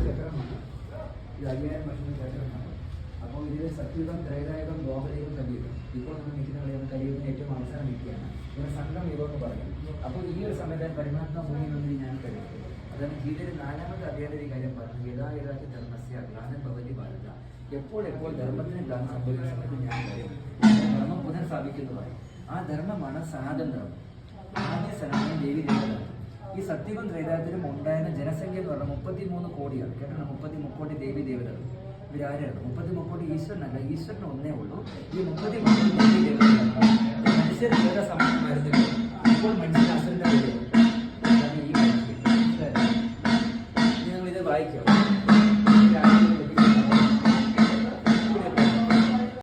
ചക്രമാണ്. ഇത് 5000 വർഷത്തെ ചക്രമാണ്. അപ്പോൾ ഇതിൽ സത്യുഗം, ത്രൈതായുഗം, ദ്വാപരയുഗം, കലിയുഗം. ഇപ്പോൾ നമ്മൾ നിൽക്കുന്ന കളിയാണ് കലിയുഗത്തിന് ഏറ്റവും അവസാനം നിൽക്കുകയാണ്. ഇവിടെ സംഘം യുഗം എന്ന് പറയും. അപ്പോൾ ഈ ഒരു സമയത്ത് പരമാത്മ മുനി എന്ന് ഞാൻ കരുതുന്നത്. അതാണ് ഗീതയിൽ 4ാമത്തെ അധ്യായത്തിൽ ഈ കാര്യം പറഞ്ഞു. യഥായഥാക്കി ധർമ്മസ്യ ഗ്ലാനം ഭവതി ഭാരത. എപ്പോൾ ധർമ്മത്തിന് ഗ്ലാനം സംഭവിക്കുന്ന സമയത്ത് ഞാൻ പറയും ധർമ്മം പുനഃസ്ഥാപിക്കുന്നതായി. ആ ധർമ്മമാണ് സനാതനം. ആദ്യ സനാതന ദേവി ദേവതയാണ്. ഈ സത്യവും ത്രൈതായത്തിലും ഉണ്ടായിരുന്ന ജനസംഖ്യ എന്ന് പറഞ്ഞാൽ 33 കോടിയാണ്. കേട്ടോ, 33 കോടി ദേവി ദേവതകൾ. ഇവരാരാണ്? 33 കോടി ഈശ്വരനല്ല, ഈശ്വരന് ഒന്നേ ഉള്ളൂ. ഈ 33 കോടി ദേവി ദേവതകളാണ്. മനുഷ്യർ വേറെ സമാനമായിരുന്നില്ല. ഇപ്പോൾ മനുഷ്യൻ അസുരന്റെ ഞങ്ങളിത് വായിക്കാം.